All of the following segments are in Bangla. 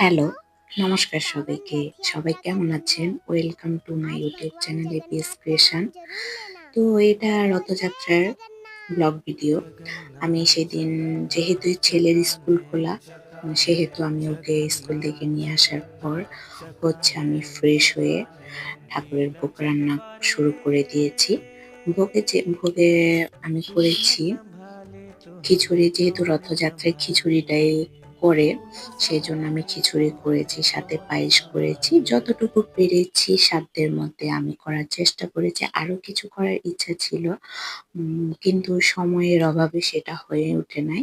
হ্যালো, নমস্কার সবাইকে। সবাই কেমন আছেন? Welcome to my YouTube channel APS creation. তো এটা রথযাত্রার ব্লগ ভিডিও। আমি সেদিন যেহেতু ছেলের স্কুল খোলা, সেহেতু আমি ওকে স্কুল থেকে নিয়ে আসার পর আমি ফ্রেশ হয়ে ঠাকুরের ভোগ রান্না শুরু করে দিয়েছি। ভোগে আমি করেছি খিচুড়ি, যেহেতু রথযাত্রায় খিচুড়িটাই করে, সেজন্য আমি খিচুড়ি করেছি, সাথে পায়েস করেছি। যতটুকু পেরেছি সাধ্যের মধ্যে আমি করার চেষ্টা করেছি। আরো কিছু করার ইচ্ছা ছিল, কিন্তু সময়ের অভাবে সেটা হয়ে ওঠে নাই।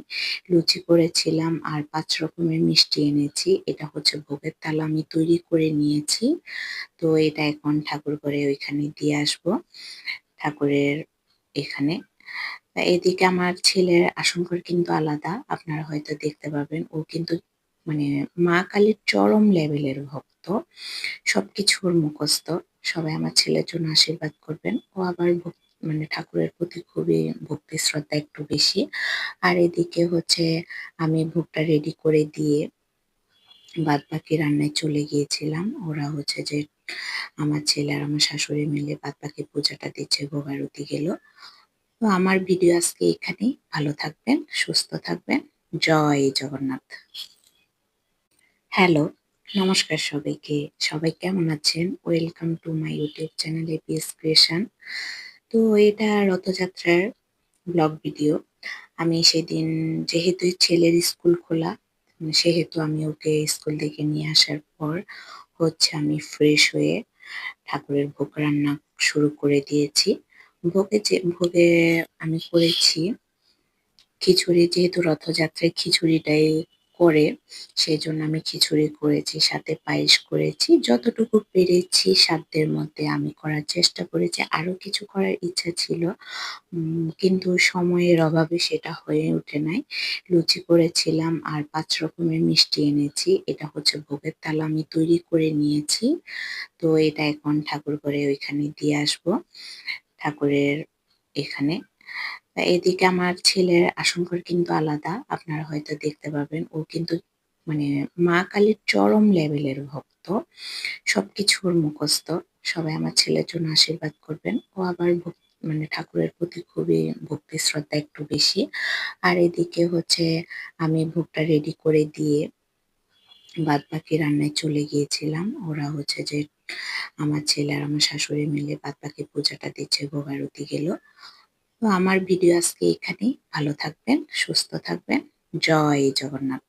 লুচি করেছিলাম আর ৫ রকমের মিষ্টি এনেছি। এটা হচ্ছে ভোগের থালা আমি তৈরি করে নিয়েছি। তো এটা এখন ঠাকুরঘরে ওইখানে দিয়ে আসবো, ঠাকুরের এখানে। এদিকে আমার ছেলের আসনঘর কিন্তু আলাদা। আপনারা হয়তো দেখতে পাবেন। ও কিন্তু মানে মা কালীর চরম লেভেলের ভক্ত। সবকিছু ওর মুখস্থ। সবাই আমার ছেলের জন্য আশীর্বাদ করবেন। ও আবার ঠাকুরের প্রতি খুবই ভক্তি শ্রদ্ধা একটু বেশি। আর এদিকে আমি ভোগটা রেডি করে দিয়ে বাদবাকি রান্নায় চলে গিয়েছিলাম। ওরা আমার ছেলে আর আমার শাশুড়ি মিলে বাদবাকি পূজাটা দিচ্ছে, ভোগ আরতি গেল। তো আমার ভিডিও আজকে এখানেই। ভালো থাকবেন, সুস্থ থাকবেন। জয় জগন্নাথ। হ্যালো, নমস্কার সবাইকে। সবাই কেমন আছেন? Welcome to my YouTube channel APS creation. তো এটা রথযাত্রার ব্লগ ভিডিও। আমি সেদিন যেহেতু ছেলের স্কুল খোলা, সেহেতু আমি ওকে স্কুল থেকে নিয়ে আসার পর আমি ফ্রেশ হয়ে ঠাকুরের ভোগ রান্না শুরু করে দিয়েছি। ভোগে আমি করেছি খিচুড়ি, যেহেতু রথযাত্রায় খিচুড়িটাই করে, সেজন্য আমি খিচুড়ি করেছি, সাথে পায়েস করেছি। যতটুকু পেরেছি সাধ্যের মধ্যে আমি করার চেষ্টা করেছি। আরো কিছু করার ইচ্ছা ছিল, কিন্তু সময়ের অভাবে সেটা হয়ে ওঠে নাই। লুচি করেছিলাম আর ৫ রকমের মিষ্টি এনেছি। এটা হচ্ছে ভোগের থালা আমি তৈরি করে নিয়েছি। তো এটা এখন ঠাকুরঘরে ওইখানে দিয়ে আসবো, ঠাকুরের এখানে। এদিকে আমার ছেলের আসনঘর কিন্তু আলাদা। আপনারা হয়তো দেখতে পাবেন। ও কিন্তু মানে মা কালীর চরম লেভেলের ভক্ত। সবকিছু ওর মুখস্থ। সবাই আমার ছেলের জন্য আশীর্বাদ করবেন। ও আবার ঠাকুরের প্রতি খুবই ভক্তি শ্রদ্ধা একটু বেশি। আর এদিকে আমি ভোগটা রেডি করে দিয়ে বাদবাকি রান্নায় চলে গিয়েছিলাম। ওরা আমার ছেলে আর আমার শাশুড়ি মিলে বাদবাকি পূজাটা দিচ্ছে, ভোগ আরতি গেল। তো আমার ভিডিও আজকে এখানেই। ভালো থাকবেন, সুস্থ থাকবেন। জয় জগন্নাথ।